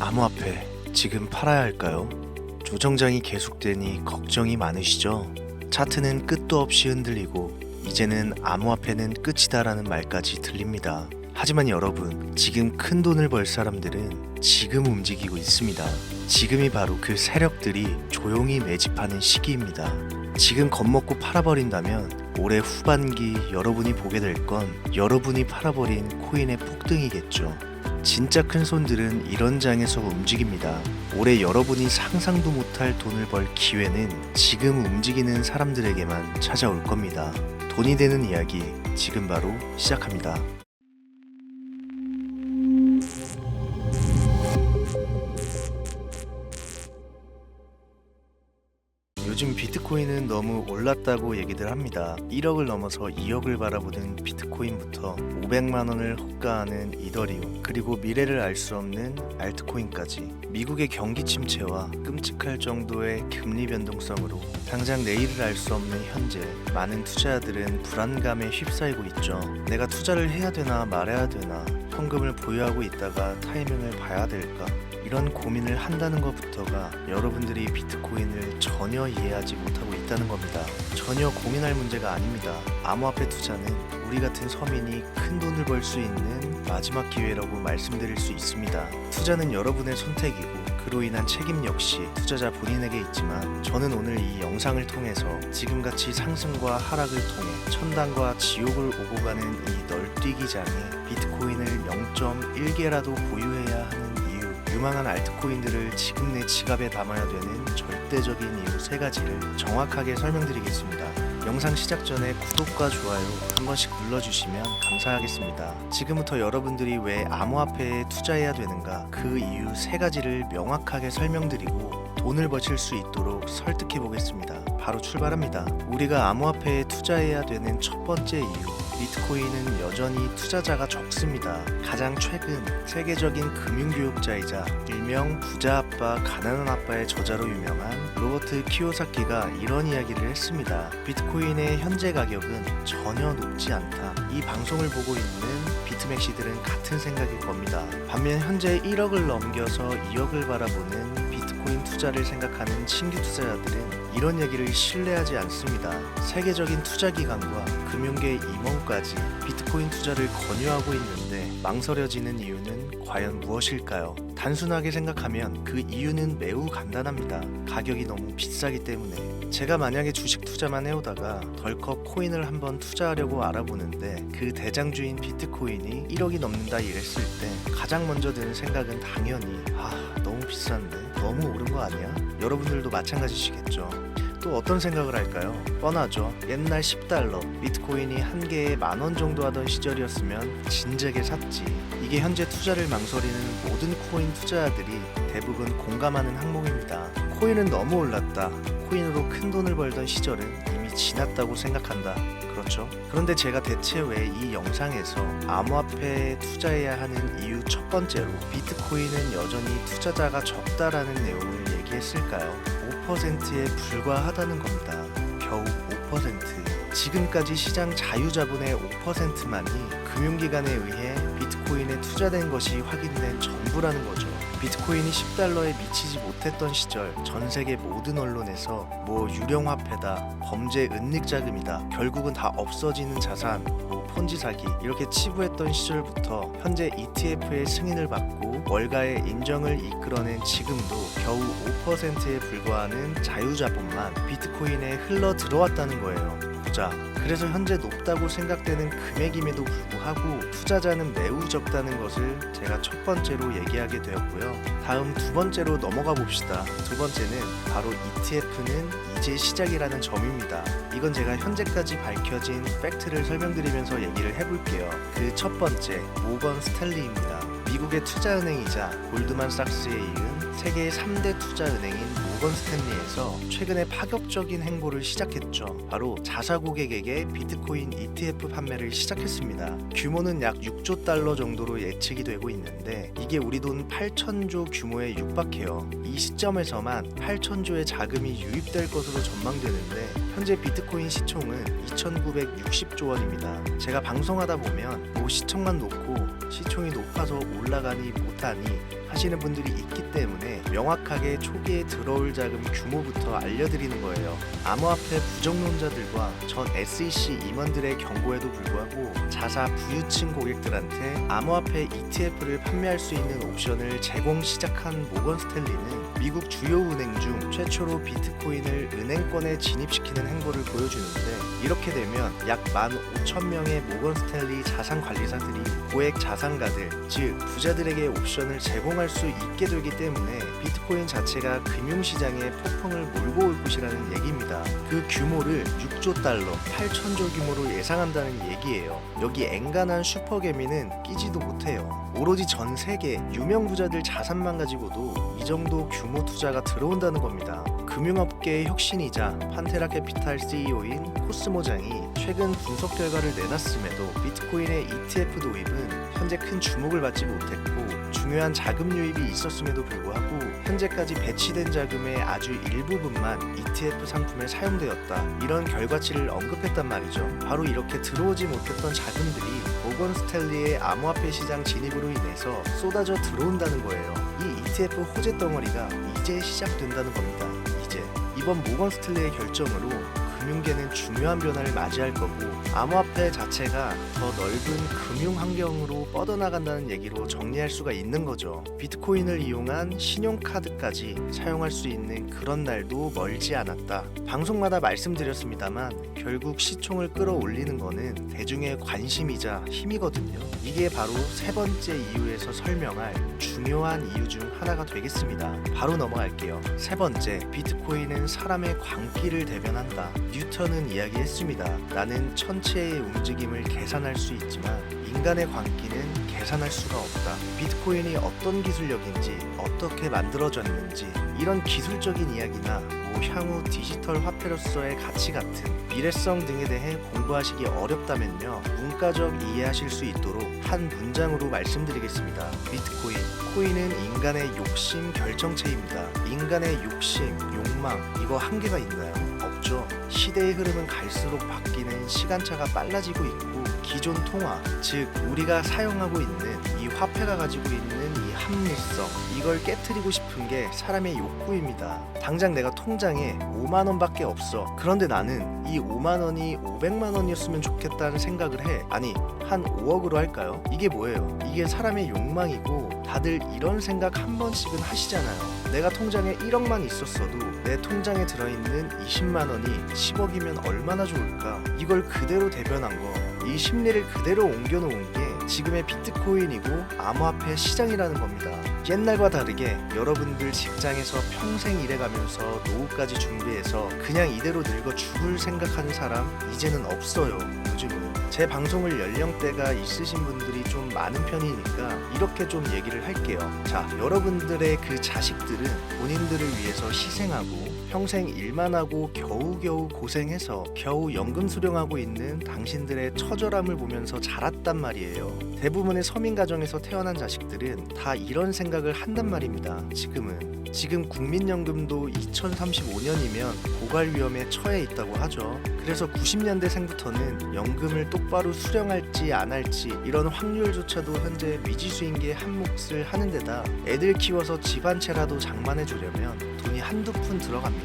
암호화폐 지금 팔아야 할까요? 조정장이 계속되니 걱정이 많으시죠? 차트는 끝도 없이 흔들리고 이제는 암호화폐는 끝이다라는 말까지 들립니다. 하지만 여러분, 지금 큰 돈을 벌 사람들은 지금 움직이고 있습니다. 지금이 바로 그 세력들이 조용히 매집하는 시기입니다. 지금 겁먹고 팔아버린다면 올해 후반기 여러분이 보게 될 건 여러분이 팔아버린 코인의 폭등이겠죠. 진짜 큰 손들은 이런 장에서 움직입니다. 올해 여러분이 상상도 못할 돈을 벌 기회는 지금 움직이는 사람들에게만 찾아올 겁니다. 돈이 되는 이야기 지금 바로 시작합니다. 요즘 비트코인은 너무 올랐다고 얘기들 합니다. 1억을 넘어서 2억을 바라보는 비트코인부터 500만 원을 호가하는 이더리움, 그리고 미래를 알 수 없는 알트코인까지 미국의 경기 침체와 끔찍할 정도의 금리 변동성으로 당장 내일을 알 수 없는 현재, 많은 투자자들은 불안감에 휩싸이고 있죠. 내가 투자를 해야 되나 말아야 되나, 현금을 보유하고 있다가 타이밍을 봐야 될까, 이런 고민을 한다는 것부터가 여러분들이 비트코인을 전혀 이해하지 못하고 있다는 겁니다. 전혀 고민할 문제가 아닙니다. 암호화폐 투자는 우리 같은 서민이 큰 돈을 벌 수 있는 마지막 기회라고 말씀드릴 수 있습니다. 투자는 여러분의 선택이고 그로 인한 책임 역시 투자자 본인에게 있지만, 저는 오늘 이 영상을 통해서 지금같이 상승과 하락을 통해 천당과 지옥을 오고 가는 이 널뛰기 장에 비트코인을 0.1개라도 보유해야 하는 유망한 알트코인들을 지금 내 지갑에 담아야 되는 절대적인 이유 3가지를 정확하게 설명드리겠습니다. 영상 시작 전에 구독과 좋아요 한 번씩 눌러주시면 감사하겠습니다. 지금부터 여러분들이 왜 암호화폐에 투자해야 되는가, 그 이유 3가지를 명확하게 설명드리고 돈을 버실 수 있도록 설득해 보겠습니다. 바로 출발합니다. 우리가 암호화폐에 투자해야 되는 첫 번째 이유, 비트코인은 여전히 투자자가 적습니다. 가장 최근 세계적인 금융교육자이자 일명 부자 아빠 가난한 아빠의 저자로 유명한 로버트 키요사키가 이런 이야기를 했습니다. 비트코인의 현재 가격은 전혀 높지 않다. 이 방송을 보고 있는 비트맥시들은 같은 생각일 겁니다. 반면 현재 1억을 넘겨서 2억을 바라보는 비트코인 투자를 생각하는 신규 투자자들은 이런 얘기를 신뢰하지 않습니다. 세계적인 투자기관과 금융계 임원까지 비트코인 투자를 권유하고 있는데 망설여지는 이유는 과연 무엇일까요? 단순하게 생각하면 그 이유는 매우 간단합니다. 가격이 너무 비싸기 때문에. 제가 만약에 주식 투자만 해오다가 덜컥 코인을 한번 투자하려고 알아보는데 그 대장주인 비트코인이 1억이 넘는다 이랬을 때 가장 먼저 드는 생각은 당연히 너무 비싼데? 너무 오른 거 아니야? 여러분들도 마찬가지시겠죠. 또 어떤 생각을 할까요? 뻔하죠. 옛날 10달러, 비트코인이 한 개에 10,000원 정도 하던 시절이었으면 진작에 샀지. 이게 현재 투자를 망설이는 모든 코인 투자자들이 대부분 공감하는 항목입니다. 코인은 너무 올랐다. 코인으로 큰 돈을 벌던 시절은 이미 지났다고 생각한다. 그렇죠? 그런데 제가 대체 왜 이 영상에서 암호화폐에 투자해야 하는 이유 첫 번째로 비트코인은 여전히 투자자가 적다라는 내용을 얘기했을까요? 5%에 불과하다는 겁니다. 겨우 5%. 지금까지 시장 자유자본의 5%만이 금융기관에 의해 비트코인에 투자된 것이 확인된 전부라는 거죠. 비트코인이 10달러에 미치지 못했던 시절 전 세계 모든 언론에서 유령화폐다, 범죄 은닉자금이다, 결국은 다 없어지는 자산, 폰지 사기 이렇게 치부했던 시절부터 현재 ETF의 승인을 받고 월가의 인정을 이끌어낸 지금도 겨우 5%에 불과하는 자유자본만 비트코인에 흘러 들어왔다는 거예요. 보자. 그래서 현재 높다고 생각되는 금액임에도 불구하고 투자자는 매우 적다는 것을 제가 첫 번째로 얘기하게 되었고요. 다음 두 번째로 넘어가 봅시다. 두 번째는 바로 ETF는 이제 시작이라는 점입니다. 이건 제가 현재까지 밝혀진 팩트를 설명드리면서 얘기를 해볼게요. 그 첫 번째, 모건 스탠리입니다. 미국의 투자은행이자 골드만삭스에 이은 세계의 3대 투자은행인 모건 스탠리에서 최근에 파격적인 행보를 시작했죠. 바로 자사 고객에게 비트코인 ETF 판매를 시작했습니다. 규모는 약 6조 달러 정도로 예측이 되고 있는데 이게 우리 돈 8천조 규모에 육박해요. 이 시점에서만 8천조의 자금이 유입될 것으로 전망되는데 현재 비트코인 시총은 2,960조 원입니다. 제가 방송하다 보면 시총만 놓고 시총이 높아서 올라가니 못하니 하시는 분들이 있기 때문에 명확하게 초기에 들어올 자금 규모부터 알려드리는 거예요. 암호화폐 부정론자들과 전 SEC 임원들의 경고에도 불구하고 자사 부유층 고객들한테 암호화폐 ETF를 판매할 수 있는 옵션을 제공 시작한 모건 스탠리는 미국 주요 은행 중 최초로 비트코인을 은행권에 진입시키는 행보를 보여주는데, 이렇게 되면 약 15,000명의 모건 스탠리 자산 관리사들이 고액 자산가들, 즉 부자들에게 옵션을 제공할 수 있게 되기 때문에 비트코인 자체가 금융시장에 폭풍을 몰고 올 것이라는 얘기입니다. 그 규모를 6조 달러, 8천조 규모로 예상한다는 얘기예요. 여기 엔간한 슈퍼개미는 끼지도 못해요. 오로지 전 세계 유명 부자들 자산만 가지고도 이 정도 규모 투자가 들어온다는 겁니다. 금융업계의 혁신이자 판테라 캐피탈 CEO인 코스모장이 최근 분석 결과를 내놨음에도 비트코인의 ETF 도입은 현재 큰 주목을 받지 못했고, 중요한 자금 유입이 있었음에도 불구하고 현재까지 배치된 자금의 아주 일부분만 ETF 상품에 사용되었다, 이런 결과치를 언급했단 말이죠. 바로 이렇게 들어오지 못했던 자금들이 모건 스탠리의 암호화폐 시장 진입으로 인해서 쏟아져 들어온다는 거예요. 이 ETF 호재 덩어리가 이제 시작된다는 겁니다. 이제 이번 모건 스탠리의 결정으로 금융계는 중요한 변화를 맞이할 거고, 암호화폐 자체가 더 넓은 금융 환경으로 뻗어나간다는 얘기로 정리할 수가 있는 거죠. 비트코인을 이용한 신용카드까지 사용할 수 있는 그런 날도 멀지 않았다. 방송마다 말씀드렸습니다만 결국 시총을 끌어올리는 거는 대중의 관심이자 힘이거든요. 이게 바로 세 번째 이유에서 설명할 중요한 이유 중 하나가 되겠습니다. 바로 넘어갈게요. 세 번째, 비트코인은 사람의 광기를 대변한다. 뉴턴은 이야기했습니다. 나는 천체의 움직임을 계산할 수 있지만 인간의 광기는 계산할 수가 없다. 비트코인이 어떤 기술력인지, 어떻게 만들어졌는지, 이런 기술적인 이야기나 향후 디지털 화폐로서의 가치 같은 미래성 등에 대해 공부하시기 어렵다면요, 문과적 이해하실 수 있도록 한 문장으로 말씀드리겠습니다. 비트코인, 코인은 인간의 욕심 결정체입니다. 인간의 욕심, 욕망, 이거 한계가 있나요? 없죠. 시대의 흐름은 갈수록 바뀌는 시간차가 빨라지고 있고, 기존 통화, 즉 우리가 사용하고 있는 이 화폐가 가지고 있는 이 합리성, 이걸 깨트리고 싶은 게 사람의 욕구입니다. 당장 내가 통장에 5만 원밖에 없어. 그런데 나는 이 5만 원이 500만 원이었으면 좋겠다는 생각을 해. 아니, 한 5억으로 할까요? 이게 뭐예요? 이게 사람의 욕망이고, 다들 이런 생각 한 번씩은 하시잖아요. 내가 통장에 1억만 있었어도 내 통장에 들어있는 20만 원이 10억이면 얼마나 좋을까? 이걸 그대로 대변한 거, 이 심리를 그대로 옮겨놓은 게 지금의 비트코인이고 암호화폐 시장이라는 겁니다. 옛날과 다르게 여러분들 직장에서 평생 일해가면서 노후까지 준비해서 그냥 이대로 늙어 죽을 생각하는 사람 이제는 없어요. 요즘은 제 방송을 연령대가 있으신 분들이 좀 많은 편이니까 이렇게 좀 얘기를 할게요. 자, 여러분들의 그 자식들은 본인들을 위해서 희생하고 평생 일만 하고 겨우겨우 고생해서 겨우 연금 수령하고 있는 당신들의 처절함을 보면서 자랐단 말이에요. 대부분의 서민 가정에서 태어난 자식들은 다 이런 생각을 한단 말입니다. 지금 국민연금도 2035년이면 고갈 위험에 처해 있다고 하죠. 그래서 90년대생부터는 연금을 똑바로 수령할지 안 할지 이런 확률조차도 현재 미지수인 게 한 몫을 하는 데다 애들 키워서 집안채라도 장만해 주려면 돈이 한두 푼 들어갑니까?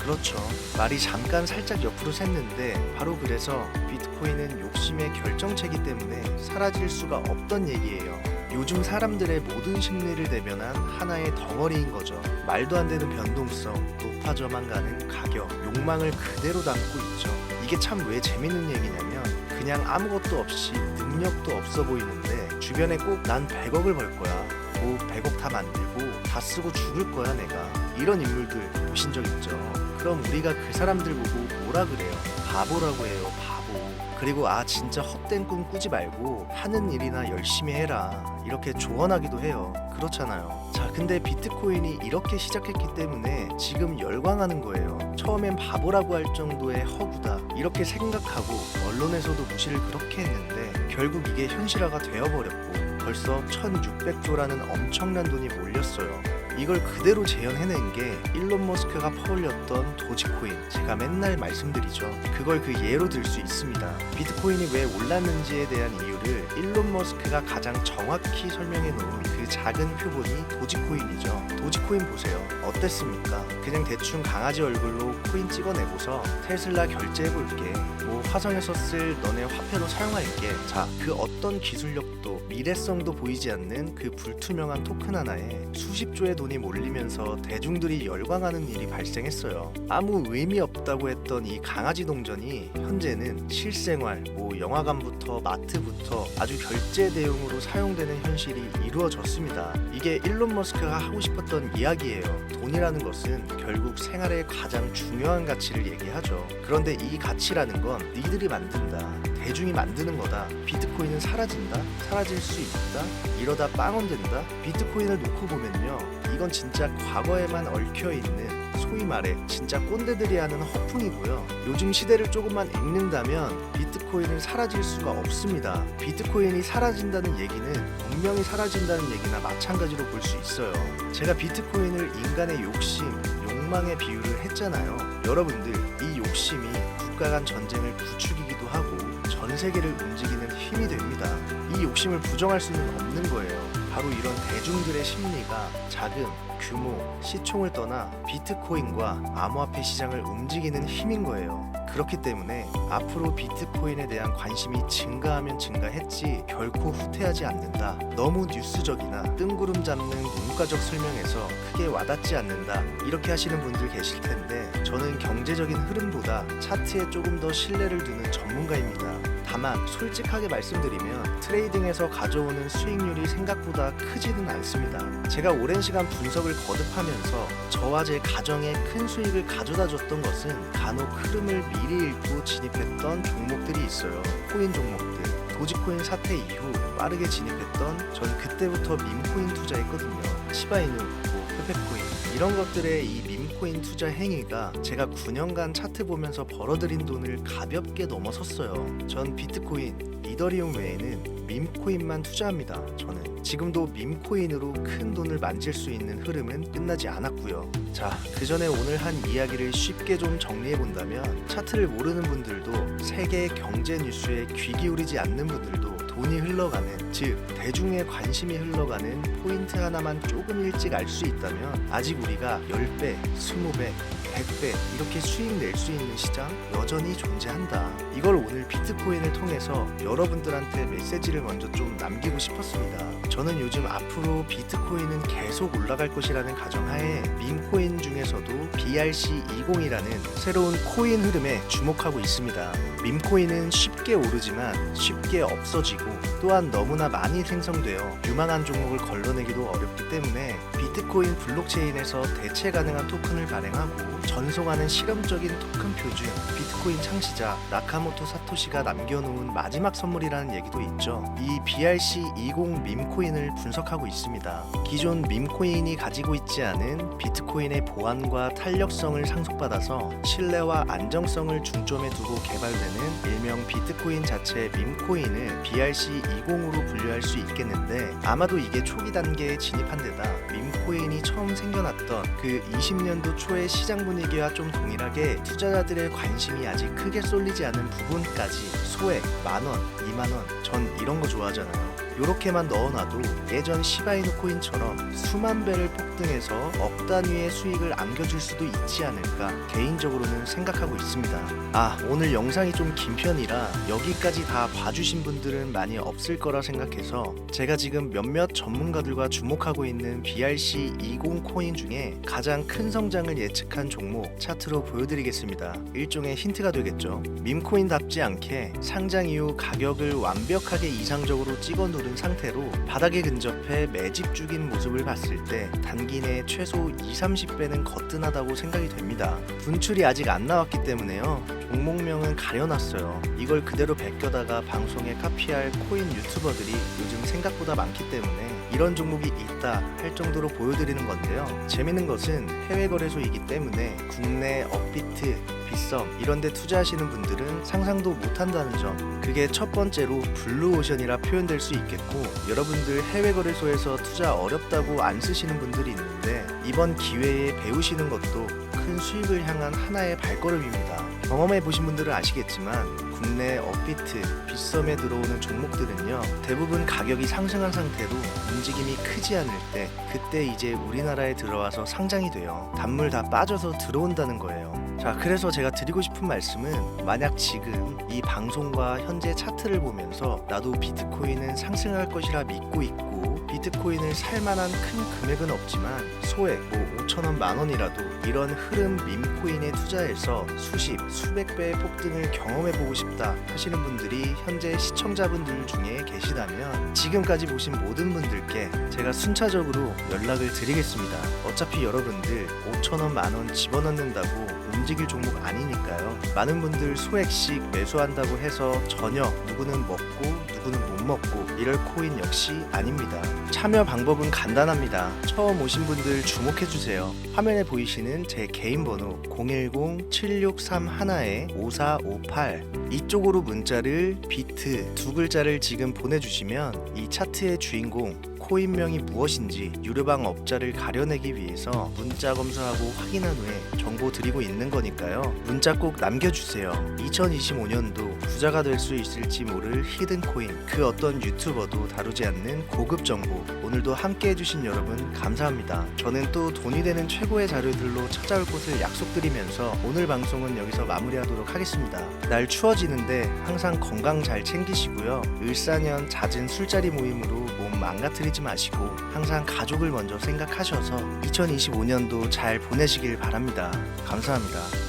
그렇죠. 말이 잠깐 살짝 옆으로 샜는데 바로 그래서 비트코인은 욕심의 결정체이기 때문에 사라질 수가 없던 얘기예요. 요즘 사람들의 모든 심리를 대변한 하나의 덩어리인 거죠. 말도 안 되는 변동성, 높아져만 가는 가격, 욕망을 그대로 담고 있죠. 이게 참 왜 재밌는 얘기냐면 그냥 아무것도 없이 능력도 없어 보이는데 주변에 꼭 난 100억을 벌 거야, 100억 다 만들고 다 쓰고 죽을 거야 내가, 이런 인물들 보신 적 있죠? 그럼 우리가 그 사람들 보고 뭐라 그래요? 바보라고 해요, 바보. 그리고 진짜 헛된 꿈 꾸지 말고 하는 일이나 열심히 해라, 이렇게 조언하기도 해요. 그렇잖아요. 자, 근데 비트코인이 이렇게 시작했기 때문에 지금 열광하는 거예요. 처음엔 바보라고 할 정도의 허구다 이렇게 생각하고 언론에서도 무시를 그렇게 했는데 결국 이게 현실화가 되어버렸고 벌써 1600조라는 엄청난 돈이 몰렸어요. 이걸 그대로 재현해낸 게 일론 머스크가 퍼올렸던 도지코인, 제가 맨날 말씀드리죠. 그걸 그 예로 들 수 있습니다. 비트코인이 왜 올랐는지에 대한 이유를 일론 머스크가 가장 정확히 설명해 놓은 그 그 작은 표본이 도지코인이죠. 도지코인 보세요. 어땠습니까? 그냥 대충 강아지 얼굴로 코인 찍어내고서 테슬라 결제해볼게, 뭐 화성에서 쓸 너네 화폐로 사용할게. 자, 그 어떤 기술력도 미래성도 보이지 않는 그 불투명한 토큰 하나에 수십조의 돈이 몰리면서 대중들이 열광하는 일이 발생했어요. 아무 의미 없다고 했던 이 강아지 동전이 현재는 실생활, 뭐 영화관부터 마트부터 아주 결제 대용으로 사용되는 현실이 이루어졌습니다. 이게 일론 머스크가 하고 싶었던 이야기예요. 돈이라는 것은 결국 생활의 가장 중요한 가치를 얘기하죠. 그런데 이 가치라는 건 니들이 만든다, 대중이 만드는 거다. 비트코인은 사라진다? 사라질 수 있다? 이러다 빵원 된다? 비트코인을 놓고 보면요, 이건 진짜 과거에만 얽혀있는, 소위 말해 진짜 꼰대들이 하는 허풍이고요. 요즘 시대를 조금만 읽는다면 비트코인은 사라질 수가 없습니다. 비트코인이 사라진다는 얘기는 운명이 사라진다는 얘기나 마찬가지로 볼 수 있어요. 제가 비트코인을 인간의 욕심, 욕망에 비유를 했잖아요. 여러분들, 이 욕심이 국가 간 전쟁을 부추기기도 하고 전 세계를 움직이는 힘이 됩니다. 이 욕심을 부정할 수는 없는 거예요. 바로 이런 대중들의 심리가 자금, 규모, 시총을 떠나 비트코인과 암호화폐 시장을 움직이는 힘인 거예요. 그렇기 때문에 앞으로 비트코인에 대한 관심이 증가하면 증가했지 결코 후퇴하지 않는다. 너무 뉴스적이나 뜬구름 잡는 문과적 설명에서 크게 와닿지 않는다, 이렇게 하시는 분들 계실 텐데, 저는 경제적인 흐름보다 차트에 조금 더 신뢰를 두는 전문가입니다. 다만 솔직하게 말씀드리면 트레이딩에서 가져오는 수익률이 생각보다 크지는 않습니다. 제가 오랜 시간 분석을 거듭하면서 저와 제 가정에 큰 수익을 가져다 줬던 것은 간혹 흐름을 미리 읽고 진입했던 종목들이 있어요. 코인 종목들. 도지코인 사태 이후 빠르게 진입했던, 전 그때부터 밈코인 투자했거든요. 시바이누, 뭐 페페코인, 이런 것들의 이 밈코인 투자 행위가 제가 9년간 차트 보면서 벌어들인 돈을 가볍게 넘어섰어요. 전 비트코인, 이더리움 외에는 밈코인만 투자합니다. 저는 지금도 밈코인으로 큰 돈을 만질 수 있는 흐름은 끝나지 않았고요. 자, 그 전에 오늘 한 이야기를 쉽게 좀 정리해 본다면, 차트를 모르는 분들도, 세계 경제 뉴스에 귀 기울이지 않는 분들도 돈이 흘러가는, 즉 대중의 관심이 흘러가는 포인트 하나만 조금 일찍 알 수 있다면 아직 우리가 10배, 20배, 100배 이렇게 수익 낼 수 있는 시장 여전히 존재한다. 이걸 오늘 비트코인을 통해서 여러분들한테 메시지를 먼저 좀 남기고 싶었습니다. 저는 요즘 앞으로 비트코인은 계속 올라갈 것이라는 가정하에 밈코인 중에서도 BRC20이라는 새로운 코인 흐름에 주목하고 있습니다. 밈코인은 쉽게 오르지만 쉽게 없어지고, 또한 너무나 많이 생성되어 유망한 종목을 걸러내기도 어렵기 때문에 비트코인 블록체인에서 대체 가능한 토큰을 발행하고 전송하는 실험적인 토큰 표준, 비트코인 창시자 나카모토 사토시가 남겨놓은 마지막 선물이라는 얘기도 있죠. 이 BRC20 밈코인을 분석하고 있습니다. 기존 밈코인이 가지고 있지 않은 비트코인의 보안과 탄력성을 상속받아서 신뢰와 안정성을 중점에 두고 개발되는 일명 비트코인 자체 밈코인을 BRC20으로 분류할 수 있겠는데, 아마도 이게 초기 단계에 진입한 데다 밈코인이 처음 생겨났던 그 20년도 초의 시장 분위기와 좀 동일하게 투자자들의 관심이 아직 크게 쏠리지 않은 부분까지 소액, 만원, 2만원, 전 이런 거 좋아하잖아요. 요렇게만 넣어놔도 예전 시바이누 코인처럼 수만 배를 폭등해서 억 단위의 수익을 안겨줄 수도 있지 않을까 개인적으로는 생각하고 있습니다. 오늘 영상이 좀 긴 편이라 여기까지 다 봐주신 분들은 많이 없을 거라 생각해서 제가 지금 몇몇 전문가들과 주목하고 있는 BRC20 코인 중에 가장 큰 성장을 예측한 종목 차트로 보여드리겠습니다. 일종의 힌트가 되겠죠. 밈코인답지 않게 상장 이후 가격을 완벽하게 이상적으로 찍어 누른 상태로 바닥에 근접해 매집 중인 모습을 봤을 때 단기 내에 최소 20-30배는 거뜬하다고 생각이 됩니다. 분출이 아직 안 나왔기 때문에요. 종목명은 가려놨어요. 이걸 그대로 베껴다가 방송에 카피할 코인 유튜버들이 요즘 생각보다 많기 때문에 이런 종목이 있다 할 정도로 보여드리는 건데요. 재밌는 것은 해외 거래소이기 때문에 국내 업비트, 빗썸 이런 데 투자하시는 분들은 상상도 못한다는 점, 그게 첫 번째로 블루오션이라 표현될 수 있겠고, 여러분들 해외 거래소에서 투자 어렵다고 안 쓰시는 분들이 있는데 이번 기회에 배우시는 것도 큰 수익을 향한 하나의 발걸음입니다. 경험해 보신 분들은 아시겠지만 국내 업비트, 빗썸에 들어오는 종목들은요, 대부분 가격이 상승한 상태로 움직임이 크지 않을 때, 그때 이제 우리나라에 들어와서 상장이 돼요. 단물 다 빠져서 들어온다는 거예요. 자, 그래서 제가 드리고 싶은 말씀은, 만약 지금 이 방송과 현재 차트를 보면서 나도 비트코인은 상승할 것이라 믿고 있고 비트코인을 살 만한 큰 금액은 없지만 소액 5천원 만원이라도 이런 흐름 밈코인에 투자해서 수십 수백 배의 폭등을 경험해보고 싶다 하시는 분들이 현재 시청자분들 중에 계시다면 지금까지 보신 모든 분들께 제가 순차적으로 연락을 드리겠습니다. 어차피 여러분들 5천원 만원 집어넣는다고 움직일 종목 아니니까요. 많은 분들 소액씩 매수한다고 해서 전혀 누구는 먹고 누구는 못 먹고 이럴 코인 역시 아닙니다. 참여 방법은 간단합니다. 처음 오신 분들 주목해주세요. 화면에 보이시는 제 개인 번호 010-7631-5458 이쪽으로 문자를 비트 두 글자를 지금 보내주시면 이 차트의 주인공 코인명이 무엇인지 유료방 업자를 가려내기 위해서 문자 검사하고 확인한 후에 정보 드리고 있는 거니까요. 문자 꼭 남겨주세요. 2025년도 부자가 될 수 있을지 모를 히든코인, 그 어떤 유튜버도 다루지 않는 고급 정보, 오늘도 함께 해주신 여러분 감사합니다. 저는 또 돈이 되는 최고의 자료들로 찾아올 곳을 약속드리면서 오늘 방송은 여기서 마무리하도록 하겠습니다. 날 추워지는데 항상 건강 잘 챙기시고요. 을사년 잦은 술자리 모임으로 몸 망가뜨리지 마시고 항상 가족을 먼저 생각하셔서 2025년도 잘 보내시길 바랍니다. 감사합니다.